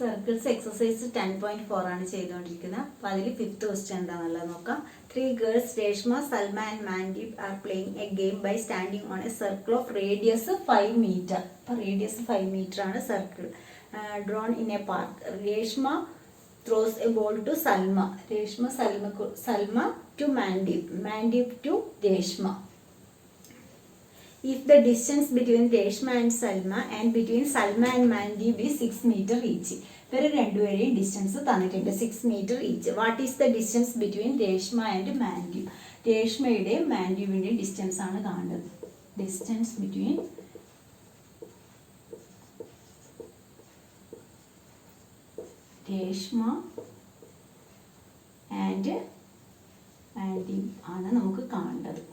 Circles exercise 10.4 ആണ് ചെയ്തുകൊണ്ടിരിക്കുന്നത്. അപ്പോൾ അതിൽ 5th ക്വസ്റ്റ്യൻ എന്താണെന്നുള്ളത് നോക്കാം. 3 girls, Reshma, Salma and Mandeep are playing a game by standing on a circle of radius 5 meter. അപ്പോൾ radius 5 meter ആണ് circle drawn in a park. Reshma throws a ball to Salma. Salma to Mandeep. Mandeep to Reshma. If the distance between Reshma and Salma and between Salma and Mandeep is 6 meter each. ഇവർ രണ്ടുപേരെയും distance തന്നിട്ടുണ്ട് 6 meter each. What is the distance between Reshma and Mandeep? രേഷ്മയുടെയും മാൻഡീപിൻ്റെയും distance ആണ് കാണേണ്ടത്. Distance between Reshma and Mandeep ആണ് നമുക്ക് കാണേണ്ടത്.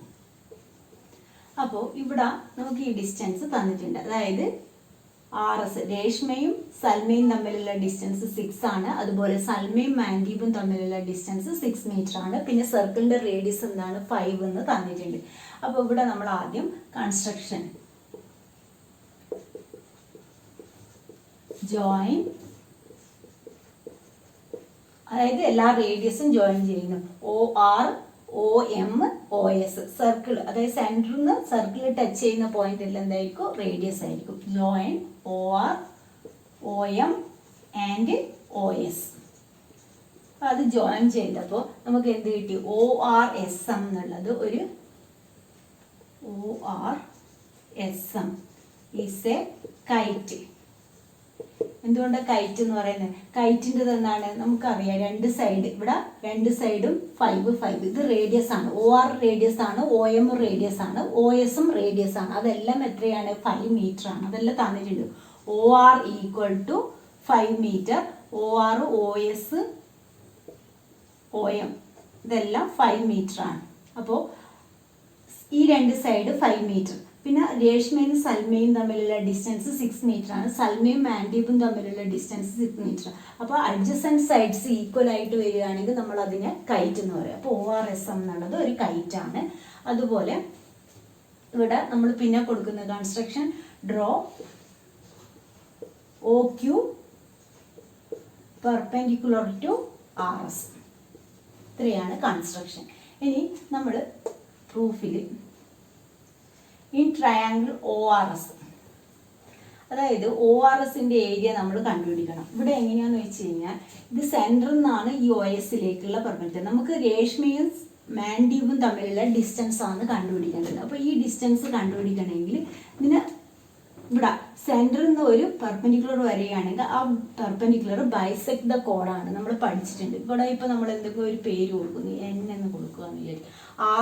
അപ്പോൾ ഇവിടെ നമുക്ക് ഈ ഡിസ്റ്റൻസ് തന്നിട്ടുണ്ട്. അതായത് RS രേഷ്മയും സൽമയും തമ്മിലുള്ള ഡിസ്റ്റൻസ് 6 ആണ്. അതുപോലെ സൽമയും മാൻഡീപും തമ്മിലുള്ള ഡിസ്റ്റൻസ് 6 meter ആണ്. പിന്നെ സർക്കിളിന്റെ റേഡിയസ് എന്താണ് 5 എന്ന് തന്നിട്ടുണ്ട്. അപ്പോൾ ഇവിടെ നമ്മൾ ആദ്യം കൺസ്ട്രക്ഷൻ ജോയിൻ, അതായത് എല്ലാ റേഡിയസും ജോയിൻ ചെയ്യുന്നു. OR OM OS സർക്കിൾ, അതായത് സെന്ററിൽ നിന്ന് സർക്കിൾ ടച്ച് ചെയ്യുന്ന പോയിന്റ് എല്ലാം എന്തായിരിക്കും? റേഡിയസ് ആയിരിക്കും. Join OR OM and OS. അത് ജോയിൻ ചെയ്തപ്പോൾ നമുക്ക് എന്ത് കിട്ടി? ORSM എന്നുള്ളത് ഒരു ORSM ഈസ് എ കൈറ്റ്. എന്തുകൊണ്ടാണ് കൈറ്റ് എന്ന് പറയുന്നത്? കൈറ്റിൻ്റെ എന്താണ് നമുക്കറിയാം, രണ്ട് സൈഡ്, ഇവിടെ രണ്ട് സൈഡും 5 ഇത് റേഡിയസ് ആണ്. OR റേഡിയസ് ആണ്, OM റേഡിയസ് ആണ്, OSും റേഡിയസ് ആണ്. അതെല്ലാം എത്രയാണ്? 5 meter ആണ്. അതെല്ലാം തന്നിട്ടുണ്ട്. OR equal to 5 meter, OR OS OM ഇതെല്ലാം 5 meter ആണ്. അപ്പോൾ ഈ രണ്ട് സൈഡ് 5 meter. പിന്നെ രേഷ്മയും സൽമയും തമ്മിലുള്ള ഡിസ്റ്റൻസ് 6 meter ആണ്. സൽമയും മാൻഡീപും തമ്മിലുള്ള ഡിസ്റ്റൻസ് 6 meter. അപ്പോൾ അഡ്ജസൻറ്റ് സൈഡ്സ് ഈക്വൽ ആയിട്ട് വരികയാണെങ്കിൽ നമ്മൾ അതിനെ കൈറ്റ് എന്ന് പറയും. അപ്പോൾ ORSM എന്നുള്ളത് ഒരു കൈറ്റ് ആണ്. അതുപോലെ ഇവിടെ നമ്മൾ പിന്നെ കൊടുക്കുന്ന construction draw OQ perpendicular to RS. ഇത്രയാണ് കൺസ്ട്രക്ഷൻ. ഇനി നമ്മൾ പ്രൂഫിൽ ഇൻ ട്രയാങ്കിൾ ORS, അതായത് ORSന്റെ ഏരിയ നമ്മൾ കണ്ടുപിടിക്കണം. ഇവിടെ എങ്ങനെയാണെന്ന് വെച്ച് കഴിഞ്ഞാൽ ഇത് സെൻറ്ററിൽ നിന്നാണ് ഈ OSലേക്കുള്ള പെർപെൻഡിക്കുലർ. നമുക്ക് രേഷ്മയും മാൻഡീപും തമ്മിലുള്ള ഡിസ്റ്റൻസ് ആണ് കണ്ടുപിടിക്കേണ്ടത്. അപ്പോൾ ഈ ഡിസ്റ്റൻസ് കണ്ടുപിടിക്കണമെങ്കിൽ ഇതിന് ഇവിടെ സെൻറ്ററിൽ നിന്ന് ഒരു പെർപെൻഡിക്കുലർ വരികയാണെങ്കിൽ ആ പെർപെൻഡിക്കുലർ ബൈസെക്ട് ദ കോഡാണ് നമ്മൾ പഠിച്ചിട്ടുണ്ട്. ഇവിടെ ഇപ്പോൾ നമ്മൾ എന്തൊക്കെ ഒരു പേര് കൊടുക്കുന്നു, N എന്ന് കൊടുക്കുക എന്ന് വിചാരിക്കും.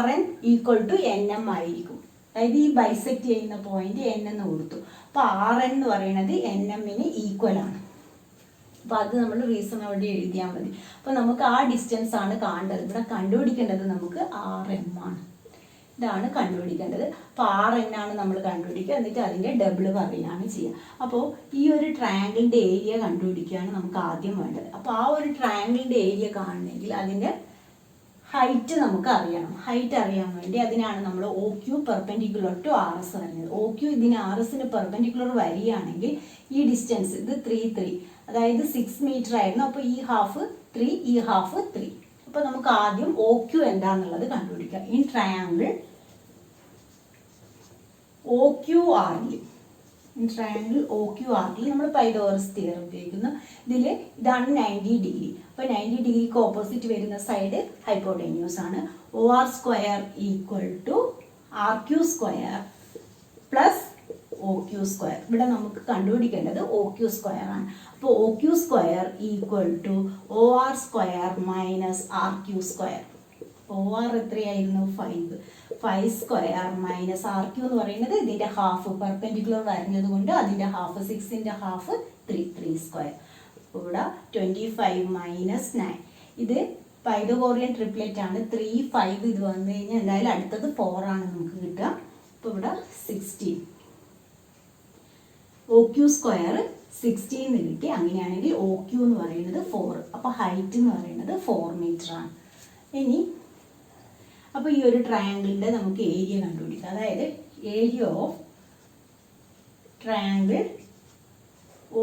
RN ഈക്വൽ ടു NM ആയിരിക്കും. അതായത് ഈ ബൈസെക്ട് ചെയ്യുന്ന പോയിന്റ് N എന്ന് കൊടുത്തു. അപ്പോൾ RN എന്ന് പറയുന്നത് NMന് ഈക്വൽ ആണ്. അപ്പോൾ അത് നമ്മൾ റീസൺ അവിടെ എഴുതിയാൽ മതി. അപ്പോൾ നമുക്ക് ആ ഡിസ്റ്റൻസ് ആണ് കാണേണ്ടത്. ഇവിടെ കണ്ടുപിടിക്കേണ്ടത് നമുക്ക് RM ആണ്. ഇതാണ് കണ്ടുപിടിക്കേണ്ടത്. അപ്പോൾ RN ആണ് നമ്മൾ കണ്ടുപിടിക്കുക. എന്നിട്ട് അതിൻ്റെ ഡബിൾ പറയുകയാണ് ചെയ്യുക. അപ്പോൾ ഈ ഒരു ട്രയാങ്കിളിൻ്റെ ഏരിയ കണ്ടുപിടിക്കുകയാണ് നമുക്ക് ആദ്യം വേണ്ടത്. അപ്പോൾ ആ ഒരു ട്രയാങ്കിളിൻ്റെ ഏരിയ കാണണമെങ്കിൽ അതിൻ്റെ ഹൈറ്റ് നമുക്ക് അറിയണം. ഹൈറ്റ് അറിയാൻ വേണ്ടി അതിനാണ് നമ്മൾ OQ പെർപെൻഡിക്കുലർ ടു RS പറഞ്ഞത്. OQ ഇതിന് RSന് പെർപെൻഡിക്കുലർ വരികയാണെങ്കിൽ ഈ ഡിസ്റ്റൻസ് ഇത് 3 അതായത് 6 meter ആയിരുന്നു. അപ്പോൾ ഈ ഹാഫ് 3, ഈ ഹാഫ് 3. അപ്പോൾ നമുക്ക് ആദ്യം OQ എന്താണെന്നുള്ളത് കണ്ടുപിടിക്കാം. ഇൻ ട്രയാങ്കിൾ OQRൽ നമ്മൾ പൈതഗോറസ് തിയറം ഉപയോഗിക്കുന്നു. ഇതാണ് 90 degree. അപ്പോൾ 90 ഡിഗ്രിക്ക് ഓപ്പോസിറ്റ് വരുന്ന സൈഡ് ഹൈപ്പോടെന്യൂസ് ആണ്. OR square equal to RQ square plus OQ square. ഇവിടെ നമുക്ക് കണ്ടുപിടിക്കേണ്ടത് OQ സ്ക്വയർ ആണ്. അപ്പോൾ OQ square equal to OR square minus RQ square. OR എത്രയായിരുന്നു? 5 സ്ക്വയർ മൈനസ് RQ എന്ന് പറയുന്നത് ഇതിൻ്റെ ഹാഫ് പെർപെൻഡിക്കുലർ വരുന്നത് കൊണ്ട് അതിൻ്റെ ഹാഫ് 6ന്റെ ഹാഫ് 3 സ്ക്വയർ. ഇവിടെ 25 മൈനസ് 9. ഇത് പൈതഗോറിയൻ ട്രിപ്ലെറ്റ് ആണ്. 3, 5 ഇത് വന്നു കഴിഞ്ഞാൽ എന്തായാലും അടുത്തത് 4 ആണ് നമുക്ക് കിട്ടുക. അപ്പോൾ ഇവിടെ 16. OQ സ്ക്വയർ 16 കിട്ടി. അങ്ങനെയാണെങ്കിൽ OQ എന്ന് പറയുന്നത് 4. അപ്പോൾ ഹൈറ്റ് എന്ന് പറയുന്നത് 4 meter ആണ്. ഇനി അപ്പോൾ ഈ ഒരു ട്രയാങ്കിളിൻ്റെ നമുക്ക് ഏരിയ കണ്ടുപിടിക്കാം. അതായത് ഏരിയ ഓഫ് ട്രയാങ്കിൾ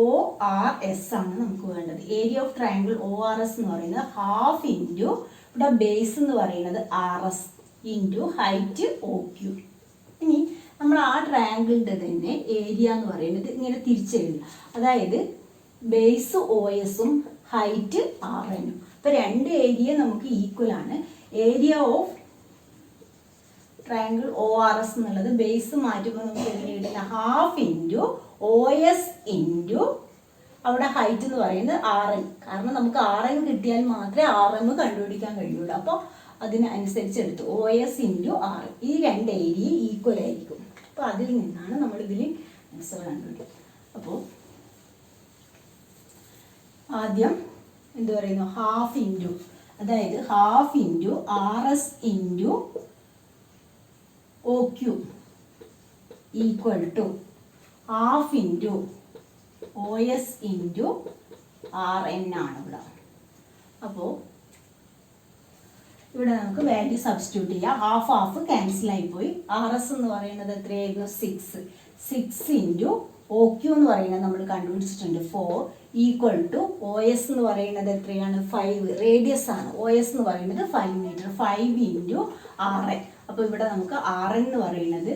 ORS ആണ് നമുക്ക് വേണ്ടത്. ഏരിയ ഓഫ് ട്രയാങ്കിൾ ORS എന്ന് പറയുന്നത് ഹാഫ് ഇൻറ്റു ഇവിടെ ബേസ് എന്ന് പറയുന്നത് RS ഇൻറ്റു ഹൈറ്റ് OQ. ഇനി നമ്മൾ ആ ട്രയാങ്കിളിൻ്റെ തന്നെ ഏരിയ എന്ന് പറയുന്നത് ഇങ്ങനെ തിരിച്ചെഴുതുക. അതായത് ബേസ് OSഉം ഹൈറ്റ് RNഉം. അപ്പോൾ രണ്ട് ഏരിയ നമുക്ക് ഈക്വൽ ആണ്. ഏരിയ ഓഫ് ട്രയാങ്കിൾ ORS എന്നുള്ളത് ബേസ് മാറ്റുമ്പോൾ നമുക്ക് എങ്ങനെ കിട്ടില്ല, ഹാഫ് ഇൻറ്റു OS ഇൻറ്റു അവിടെ ഹൈറ്റ് എന്ന് പറയുന്നത് RN. കാരണം നമുക്ക് RN കിട്ടിയാൽ മാത്രമേ RM കണ്ടുപിടിക്കാൻ കഴിയുള്ളൂ. അപ്പോൾ അതിനനുസരിച്ച് എടുത്തു OS ഇൻറ്റു RN. ഈ രണ്ട് ഏരിയ ഈക്വൽ ആയിരിക്കും. അപ്പോൾ അതിൽ നിന്നാണ് നമ്മൾ ഇതിൽ ആൻസർ കണ്ടുപിടിക്കുക. അപ്പോൾ ആദ്യം എന്ത് പറയുന്നു, ഹാഫ് ഇൻറ്റു, അതായത് half into RS into OQ equal to half into OS into RN ആണ് ഇവിടെ. അപ്പോൾ ഇവിടെ നമുക്ക് വാല്യൂ സബ്സ്റ്റിറ്റ്യൂട്ട് ചെയ്യാം. ഹാഫ് ഹാഫ് ക്യാൻസൽ ആയിപ്പോയി. RS എന്ന് പറയുന്നത് എത്രയായിരുന്നു, 6 ഇൻറ്റു OQ എന്ന് പറയുന്നത് നമ്മൾ കണ്ടുപിടിച്ചിട്ടുണ്ട് 4 ഈക്വൽ ടു OS എന്ന് പറയുന്നത് എത്രയാണ്, 5 റേഡിയസ് ആണ്. OS എന്ന് പറയുന്നത് 5 മീറ്റർ. 5 into RN. അപ്പോൾ ഇവിടെ നമുക്ക് RN എന്ന് പറയുന്നത്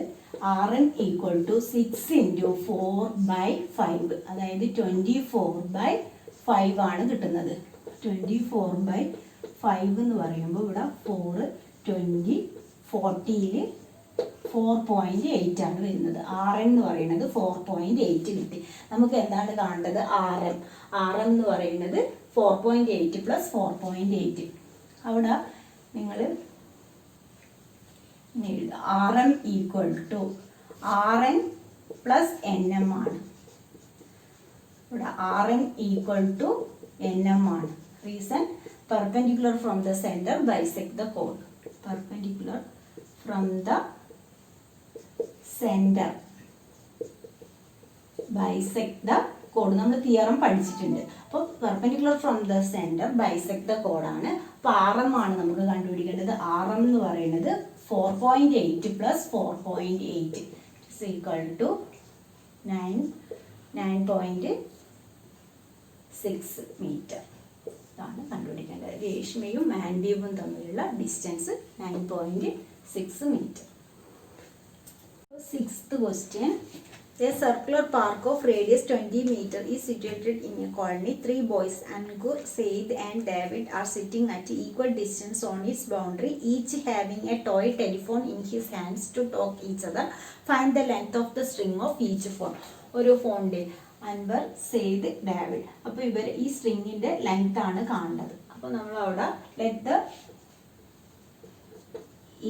RN ഈക്വൽ ടു 6 ഇൻറ്റു 4/5, അതായത് 24/5 ആണ് കിട്ടുന്നത്. 24/5 എന്ന് പറയുമ്പോൾ ഇവിടെ 4 20 40യിൽ 4.8 ആണ് വരുന്നത്. RN എന്ന് പറയുന്നത് 4.8 കിട്ടി. നമുക്ക് എന്താണ് കാണേണ്ടത്, RM എന്ന് പറയുന്നത് 4.8 പ്ലസ് 4.8. അവിടെ നിങ്ങൾ RM equal to RN plus NM ആണ്. ഇവിടെ RN ഈക്വൽ ടു NM ആണ്. Reason, perpendicular from the center bisect the chord. Perpendicular from the center bisect the chord. നമ്മൾ തിയറം പഠിച്ചിട്ടുണ്ട്. അപ്പോൾ perpendicular from the center bisect the chord ആണ്. അപ്പോൾ RM ആണ് നമുക്ക് കണ്ടുപിടിക്കേണ്ടത്. RM എന്ന് പറയുന്നത് 4.8 plus 4.8 is equal to 9.6 metre. ഇതാണ് കണ്ടുപിടിക്കേണ്ടത്. രേഷ്മയും മാൻഡീവും തമ്മിലുള്ള distance 9.6 metre. Sixth question. A circular park of radius 20 meter is situated in a colony. 3 boys, Ankur, Said and David, are sitting at equal distance on its boundary, each having a toy telephone in his hands to talk each other. Find the length of the string of each phone. ഒരു ഫോണിൻ്റെ Anwar, Syed, David. അപ്പോൾ ഇവർ ഈ സ്ട്രിങ്ങിൻ്റെ length ആണ് കാണേണ്ടത്. അപ്പോൾ നമ്മൾ അവിടെ let the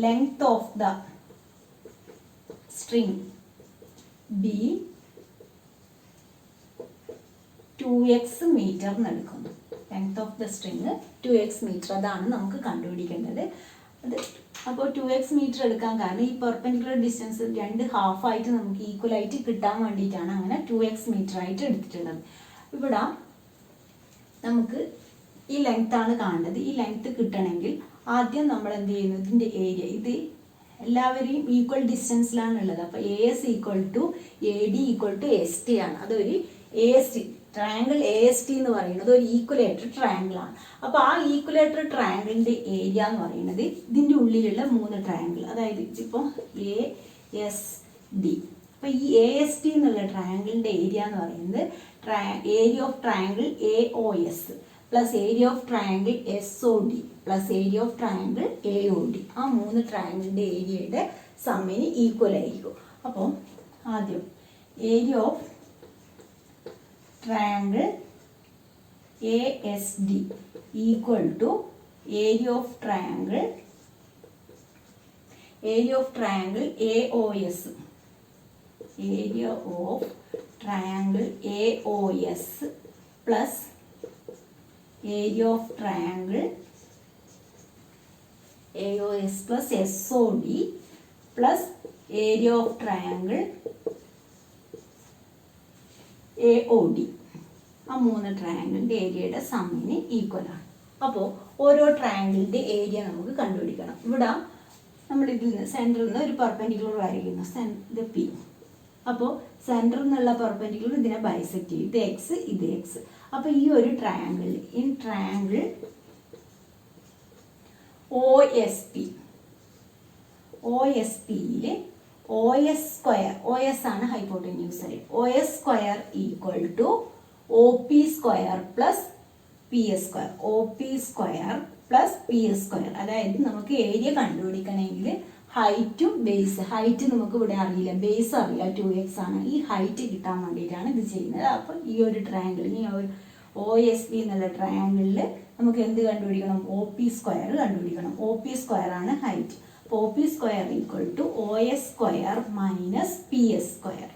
length of the string be 2x meter എന്ന് എടുക്കുന്നു. Length of the string 2x metre. അതാണ് നമുക്ക് കണ്ടുപിടിക്കേണ്ടത്. അത് അപ്പോൾ 2x മീറ്റർ എടുക്കാൻ കാരണം ഈ പെർപെൻഡിക്കുലർ ഡിസ്റ്റൻസ് രണ്ട് ഹാഫായിട്ട് നമുക്ക് ഈക്വൽ ആയിട്ട് കിട്ടാൻ വേണ്ടിയിട്ടാണ് അങ്ങനെ 2x മീറ്റർ ആയിട്ട് എടുത്തിട്ടുള്ളത്. ഇവിടെ നമുക്ക് ഈ ലെങ്ത് ആണ് കാണേണ്ടത്. ഈ ലെങ്ത് കിട്ടണമെങ്കിൽ ആദ്യം നമ്മൾ എന്ത് ചെയ്യുന്നു, ഇതിൻ്റെ ഏരിയ, ഇത് എല്ലാവരെയും ഈക്വൽ ഡിസ്റ്റൻസിലാണ് ഉള്ളത്. അപ്പോൾ AS equal to AD equal to ST ആണ്. അതൊരു AST ട്രയാങ്കിൾ AST എന്ന് പറയുന്നത് ഒരു ഈക്വലേറ്റർ ട്രയാങ്കിൾ ആണ്. അപ്പോൾ ആ ഈക്വലേറ്റർ ട്രയാങ്കിളിൻ്റെ ഏരിയ എന്ന് പറയുന്നത് ഇതിൻ്റെ ഉള്ളിലുള്ള 3 ട്രയാങ്കിൾ, അതായത് ഇപ്പോൾ ASD. അപ്പോൾ ഈ AST എന്നുള്ള ട്രയാങ്കിളിൻ്റെ ഏരിയ എന്ന് പറയുന്നത് area of triangle AOS plus area of triangle SOD plus area of triangle AOD. ആ 3 ട്രയാങ്കിളിൻ്റെ ഏരിയയുടെ സമ്മിന് ഈക്വൽ ആയിരിക്കും. അപ്പോൾ ആദ്യം area of triangle ASD equal to area of triangle AOS. Area of triangle AOS plus area of triangle AOS plus SOD plus area of triangle AOD. ആ 3 ട്രയാങ്കിളിൻ്റെ ഏരിയയുടെ സമ്മിന് ഈക്വലാണ്. അപ്പോൾ ഓരോ ട്രയാങ്കിളിൻ്റെ area നമുക്ക് കണ്ടുപിടിക്കണം. ഇവിടെ നമ്മൾ ഇതിൽ നിന്ന് സെൻറ്ററിൽ നിന്ന് ഒരു പെർപെൻഡിക്കുലർ വരയ്ക്കുന്നു, ഇത് P. അപ്പോൾ സെൻറ്ററിൽ നിന്നുള്ള പെർപെൻഡിക്കുലർ ഇതിനെ ബൈസെക്ട് ചെയ്യും. ഇത് എക്സ്, ഇത് എക്സ്. അപ്പോൾ ഈ ഒരു ട്രയാങ്കിൾ, ഇൻ ട്രയാങ്കിൾ OSPയിൽ OS സ്ക്വയർ, OS ആണ് hypotenuse side, OS square equal to OP square plus PS square, OP square plus PS square. അതായത് നമുക്ക് ഏരിയ കണ്ടുപിടിക്കണമെങ്കിൽ ഹൈറ്റും ബേസ്, ഹൈറ്റ് നമുക്ക് ഇവിടെ അറിയില്ല, ബേസ് അറിയാം 2x ആണ്. ഈ ഹൈറ്റ് കിട്ടാൻ വേണ്ടിയിട്ടാണ് ഇത് ചെയ്യുന്നത്. അപ്പോൾ ഈ ഒരു ട്രയാങ്കിളിൽ, ഈ ഒരു OSP എന്നുള്ള ട്രയാങ്കിളിൽ നമുക്ക് എന്ത് കണ്ടുപിടിക്കണം? OP സ്ക്വയർ കണ്ടുപിടിക്കണം. OP സ്ക്വയർ ആണ് ഹൈറ്റ്. അപ്പോൾ OP square equal to OS square minus PS square.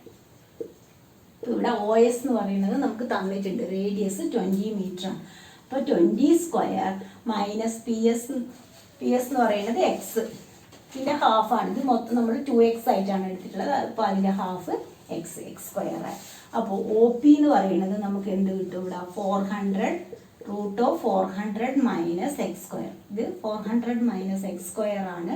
ഇവിടെ OS എന്ന് പറയുന്നത് നമുക്ക് തന്നിട്ടുണ്ട്, റേഡിയസ് 20 മീറ്റർ ആണ്. അപ്പോൾ 20 സ്ക്വയർ മൈനസ് PS എന്ന് പറയുന്നത് എക്സ്, ഇതിൻ്റെ ഹാഫാണ്. ഇത് മൊത്തം നമ്മൾ 2x ആയിട്ടാണ് എടുത്തിട്ടുള്ളത്. അപ്പോൾ അതിൻ്റെ ഹാഫ് എക്സ് സ്ക്വയർ ആയി. അപ്പോൾ OP എന്ന് പറയുന്നത് നമുക്ക് എന്ത് കിട്ടും? ഇവിടെ 400 √400 മൈനസ് എക്സ് സ്ക്വയർ. ഇത് 400 മൈനസ് എക്സ് സ്ക്വയർ ആണ്.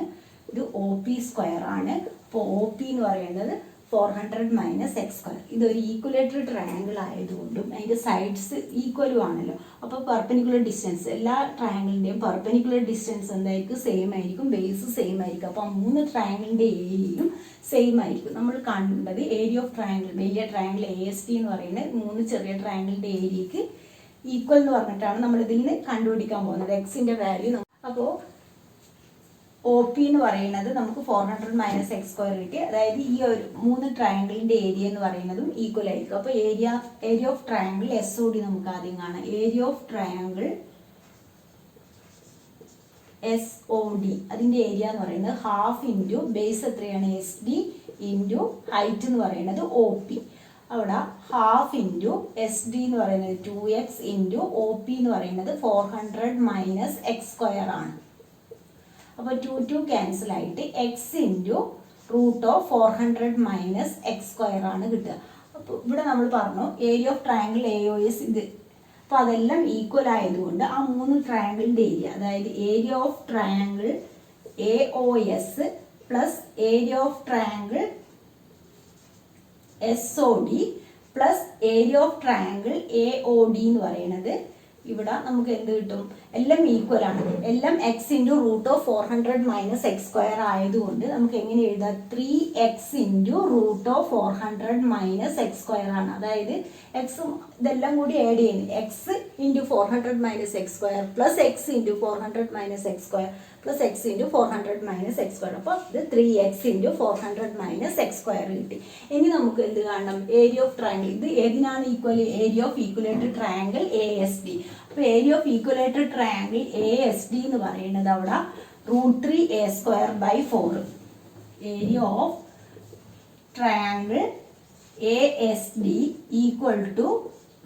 ഇത് OP സ്ക്വയർ ആണ്. അപ്പോൾ OP എന്ന് പറയുന്നത് 400 മൈനസ് എക്സ് സ്ക്വയർ. ഇതൊരു ഈക്വലേറ്റർ ട്രയാങ്കിൾ ആയതുകൊണ്ടും അതിൻ്റെ സൈഡ്സ് ഈക്വലും ആണല്ലോ. അപ്പോൾ പെർപെൻഡിക്കുലർ ഡിസ്റ്റൻസ്, എല്ലാ ട്രയാങ്കിളിൻ്റെയും പെർപെൻഡിക്കുലർ ഡിസ്റ്റൻസ് എന്തായിരിക്കും? സെയിം ആയിരിക്കും, ബേസ് സെയിം ആയിരിക്കും. അപ്പോൾ 3 ട്രയാങ്കിളിൻ്റെ ഏരിയയും സെയിം ആയിരിക്കും. നമ്മൾ കണ്ടത് ഏരിയ ഓഫ് ട്രയാങ്കിൾ, വലിയ ട്രയാങ്കിൾ AST എന്ന് പറയുന്നത് 3 ചെറിയ ട്രയാങ്കിളിൻ്റെ ഏരിയക്ക് ഈക്വൽ എന്ന് പറഞ്ഞിട്ടാണ് നമ്മൾ ഇതിൽ നിന്ന് കണ്ടുപിടിക്കാൻ പോകുന്നത് എക്സിൻ്റെ വാല്യൂ. അപ്പോൾ OP എന്ന് പറയുന്നത് നമുക്ക് 400 മൈനസ് എക്സ് സ്ക്വയർ കിട്ടി. അതായത് ഈ ഒരു 3 ട്രയാങ്കിളിൻ്റെ ഏരിയ എന്ന് പറയുന്നതും ഈക്വൽ ആയിരിക്കും. അപ്പോൾ ഏരിയ ഓഫ് ട്രയാങ്കിൾ SOD നമുക്ക് ആദ്യം കാണാം. ഏരിയ ഓഫ് ട്രയാങ്കിൾ SOD, അതിൻ്റെ ഏരിയ എന്ന് പറയുന്നത് ഹാഫ് ഇൻറ്റു ബേസ് എത്രയാണ്? SD ഇൻറ്റു ഹൈറ്റ് എന്ന് പറയുന്നത് OP. അവിടെ ഹാഫ് ഇൻറ്റു SD എന്ന് പറയുന്നത് 2x ഇൻറ്റു OP എന്ന് പറയുന്നത് 400 മൈനസ് എക്സ് സ്ക്വയർ ആണ്. അപ്പോൾ 2 ക്യാൻസൽ ആയിട്ട് X into √400 minus X square ആണ് കിട്ടുക. അപ്പോൾ ഇവിടെ നമ്മൾ പറഞ്ഞു ഏരിയ ഓഫ് ട്രയാങ്കിൾ AOS ഇത്. അപ്പോൾ അതെല്ലാം ഈക്വൽ ആയതുകൊണ്ട് ആ 3 ട്രയാങ്കിളിൻ്റെ ഏരിയ, അതായത് area of triangle AOS plus area of triangle SOD plus area of triangle AOD എന്ന് പറയുന്നത് ഇവിടെ നമുക്ക് എന്ത് കിട്ടും? എല്ലാം ഈക്വൽ ആണ്. എല്ലാം X into √400 minus X square ആയതുകൊണ്ട് നമുക്ക് എങ്ങനെ എഴുതാം? 3x into √400 minus X square ആണ്. അതായത് എക്സും ഇതെല്ലാം കൂടി ആഡ് ചെയ്യുന്നത് X into 400 minus X square plus X into 400 minus X square plus X into 400 minus X square. അപ്പോൾ ഇത് 3x into 400 minus X square കിട്ടി. ഇനി നമുക്ക് എന്ത് കാണണം? Area of triangle. ഇത് ഏതിനാണ് equal? Area of equilateral triangle ASD. അപ്പോൾ area of equilateral triangle ASD എന്ന് പറയുന്നത് അവിടെ √3a²/4. Area of triangle ASD equal to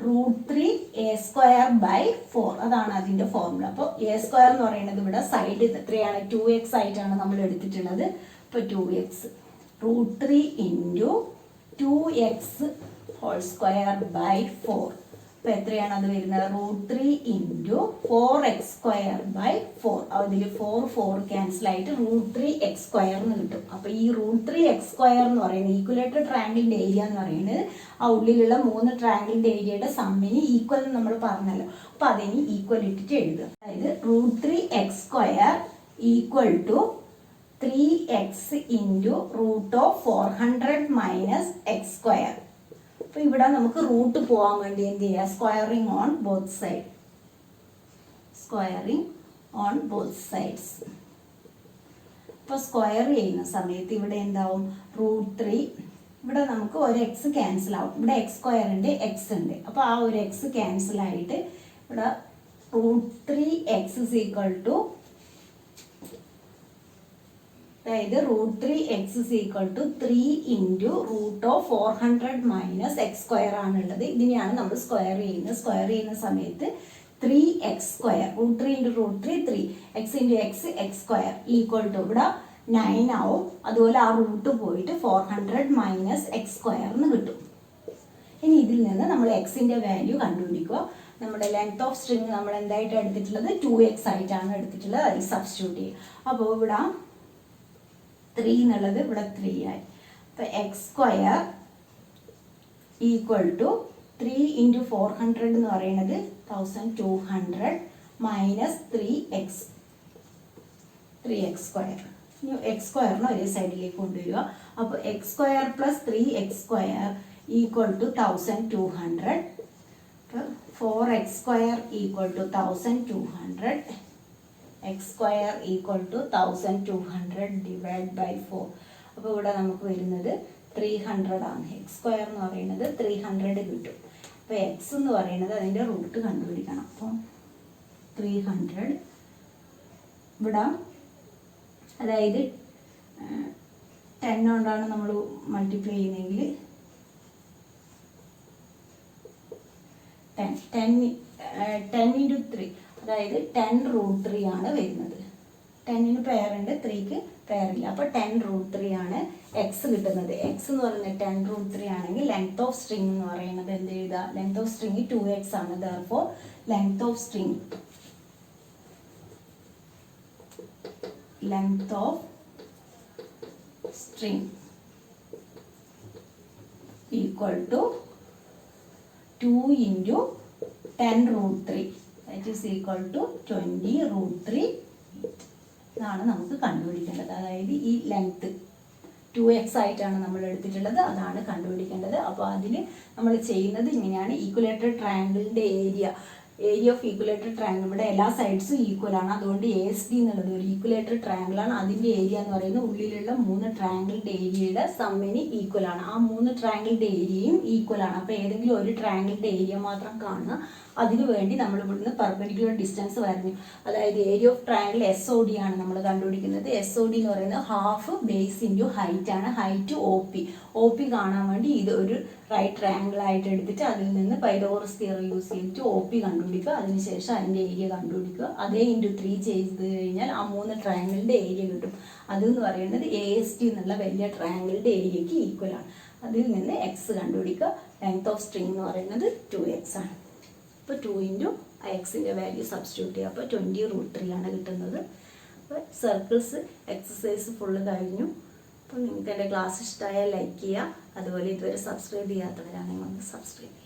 √3a²/4. അതാണ് അതിൻ്റെ ഫോർമുല. അപ്പോൾ A² എന്ന് പറയുന്നത് ഇവിടെ സൈഡ് എത്രയാണ്? 2x ആയിട്ടാണ് നമ്മൾ എടുത്തിട്ടുള്ളത്. അപ്പോൾ 2x √3 ഇൻറ്റു 2x ²/4. അപ്പോൾ എത്രയാണ് അത് വരുന്നത്? √3 ഇൻറ്റു 4x²/4. അതിൽ 4 ക്യാൻസൽ ആയിട്ട് √3x² എന്ന് കിട്ടും. അപ്പോൾ ഈ √3x² എന്ന് പറയുന്നത് ഈക്വലേറ്റർ ട്രയാങ്കിളിൻ്റെ ഏരിയ എന്ന് പറയുന്നത് ആ ഉള്ളിലുള്ള 3 ട്രയാങ്കിളിൻ്റെ ഏരിയയുടെ സമ്മിന് ഈക്വൽ എന്ന് നമ്മൾ പറഞ്ഞല്ലോ. അപ്പോൾ അതിന് ഈക്വൽ ഇട്ടിട്ട് എഴുതുക. അതായത് √3x² equal to 3x into √400 minus X square. അപ്പോൾ ഇവിടെ നമുക്ക് റൂട്ട് പോകാൻ വേണ്ടി എന്ത് ചെയ്യുക? Squaring on both side. Squaring on both sides. അപ്പോൾ സ്ക്വയർ ചെയ്യുന്ന സമയത്ത് ഇവിടെ എന്താവും? √3. ഇവിടെ നമുക്ക് ഒരു എക്സ് ക്യാൻസൽ ആവും. ഇവിടെ x² ഉണ്ട്, എക്സ് ഉണ്ട്. അപ്പോൾ ആ ഒരു എക്സ് ക്യാൻസൽ ആയിട്ട് ഇവിടെ √3x ഈക്വൽ ടു, അതായത് √3x equal to 3 into √400 minus X square ആണുള്ളത്. ഇതിനെയാണ് നമ്മൾ സ്ക്വയർ ചെയ്യുന്നത്. സ്ക്വയർ ചെയ്യുന്ന സമയത്ത് 3x², √3 into √3 3, x into X square equal to ഇവിടെ 9 ആവും. അതുപോലെ ആ റൂട്ട് പോയിട്ട് 400 മൈനസ് എക്സ് സ്ക്വയർ എന്ന് കിട്ടും. ഇനി ഇതിൽ നിന്ന് നമ്മൾ എക്സിൻ്റെ വാല്യൂ കണ്ടുപിടിക്കുക. നമ്മുടെ ലെങ്ത് ഓഫ് സ്ട്രിങ് നമ്മൾ എന്തായിട്ട് എടുത്തിട്ടുള്ളത്? 2x ആയിട്ടാണ് എടുത്തിട്ടുള്ളത്. അതിൽ സബ്സ്റ്റിറ്റ്യൂട്ട് ചെയ്യും. അപ്പോൾ ഇവിടെ 3 എന്നുള്ളത് ഇവിടെ 3 ആയി. അപ്പോൾ x² ഈക്വൽ ടു 3 ഇൻറ്റു 400 എന്ന് പറയുന്നത് 1200 മൈനസ് 3x സ്ക്വയർ. ഇനി എക്സ് സ്ക്വയറിന് ഒരേ സൈഡിലേക്ക് കൊണ്ടുവരിക. അപ്പോൾ X square plus 3x square equal to 1200. 4x square equal to 1200. X square equal to 1200 divide by 4. അപ്പോൾ ഇവിടെ നമുക്ക് വരുന്നത് 300 ആണ്. എക്സ് സ്ക്വയർ എന്ന് പറയുന്നത് 300 കിട്ടും. അപ്പോൾ എക്സ് എന്ന് പറയുന്നത് അതിൻ്റെ റൂട്ട് കണ്ടുപിടിക്കണം. അപ്പം 300 ഇവിടെ, അതായത് 10 കൊണ്ടാണ് നമ്മൾ മൾട്ടിപ്ലൈ ചെയ്യുന്നതെങ്കിൽ 10 ഇൻറ്റു 3, അതായത് 10√3 ആണ് വരുന്നത്. 10ന് പെയറുണ്ട്, 3ക്ക് പെയറില്ല. അപ്പോൾ 10√3 ആണ് എക്സ് കിട്ടുന്നത്. എക്സ് എന്ന് പറയുന്നത് 10√3 ആണെങ്കിൽ ലെങ്ത് ഓഫ് സ്ട്രിങ് എന്ന് പറയുന്നത് എന്ത് എഴുതുക? ലെങ്ത് ഓഫ് സ്ട്രിങ് 2x ആണ്. therefore length of string equal to 2 into 10√3, that is equal to 20√3. ഇതാണ് നമുക്ക് കണ്ടുപിടിക്കേണ്ടത്. അതായത് ഈ ലെങ്ത് 2x ആയിട്ടാണ് നമ്മൾ എടുത്തിട്ടുള്ളത്, അതാണ് കണ്ടുപിടിക്കേണ്ടത്. അപ്പോൾ അതിന് നമ്മൾ ചെയ്യുന്നത് ഇങ്ങനെയാണ്. Equilateral ട്രയാങ്കിളിൻ്റെ area of equilateral triangle, ഇവിടെ എല്ലാ സൈഡ്സും ഈക്വൽ ആണ്. അതുകൊണ്ട് ASD എന്നുള്ളത് ഒരു ഈക്വലേറ്റഡ് ട്രയാങ്കിൾ ആണ്. അതിൻ്റെ ഏരിയ എന്ന് പറയുന്നത് ഉള്ളിലുള്ള 3 ട്രയാങ്കിളിൻ്റെ ഏരിയയുടെ സമ്മിന് ഈക്വൽ ആണ്. ആ 3 ട്രയാങ്കിളിൻ്റെ ഏരിയയും ഈക്വൽ ആണ്. അപ്പോൾ ഏതെങ്കിലും ഒരു ട്രയാങ്കിളിൻ്റെ ഏരിയ മാത്രം കാണുക. അതിനു വേണ്ടി നമ്മൾ ഇവിടുന്ന് പെർപെൻഡിക്കുലർ ഡിസ്റ്റൻസ് വരഞ്ഞു. അതായത് ഏരിയ ഓഫ് ട്രയാങ്കിൾ SOD ആണ് നമ്മൾ കണ്ടുപിടിക്കുന്നത്. SOD എന്ന് പറയുന്നത് ഹാഫ് ബേസ് ഇൻറ്റു ഹൈറ്റ് ആണ്. ഹൈറ്റ് OP കാണാൻ വേണ്ടി ഇത് ഒരു റൈറ്റ് ട്രയാങ്കിൾ ആയിട്ട് എടുത്തിട്ട് അതിൽ നിന്ന് പൈതഗോറസ് തിയറം യൂസ് ചെയ്തിട്ട് OP കണ്ടുപിടിക്കുക. അതിനുശേഷം അതിൻ്റെ ഏരിയ കണ്ടുപിടിക്കുക. അതേ ഇൻറ്റു 3 ചെയ്ത് കഴിഞ്ഞാൽ ആ 3 ട്രയാങ്കിളിൻ്റെ ഏരിയ കിട്ടും. അതെന്ന് പറയുന്നത് ASD എന്നുള്ള വലിയ ട്രയാങ്കിളിൻ്റെ ഏരിയയ്ക്ക് ഈക്വൽ ആണ്. അതിൽ നിന്ന് എക്സ് കണ്ടുപിടിക്കുക. ലെങ്ത് ഓഫ് സ്ട്രിങ് എന്ന് പറയുന്നത് 2x ആണ്. അപ്പോൾ 2 ഇൻറ്റു എക്സിൻ്റെ വാല്യൂ സബ്സ്റ്റിറ്റ്യൂട്ട് ചെയ്യുക. അപ്പോൾ 20√3 ആണ് കിട്ടുന്നത്. അപ്പോൾ സർക്കിൾസ് എക്സസൈസ് ഫുള്ള് കഴിഞ്ഞു. അപ്പോൾ നിങ്ങൾക്ക് എൻ്റെ ക്ലാസ് ഇഷ്ടമായാൽ ലൈക്ക് ചെയ്യുക. അതുപോലെ ഇതുവരെ സബ്സ്ക്രൈബ് ചെയ്യാത്തവരാണെങ്കിൽ ഒന്ന് സബ്സ്ക്രൈബ് ചെയ്യുക.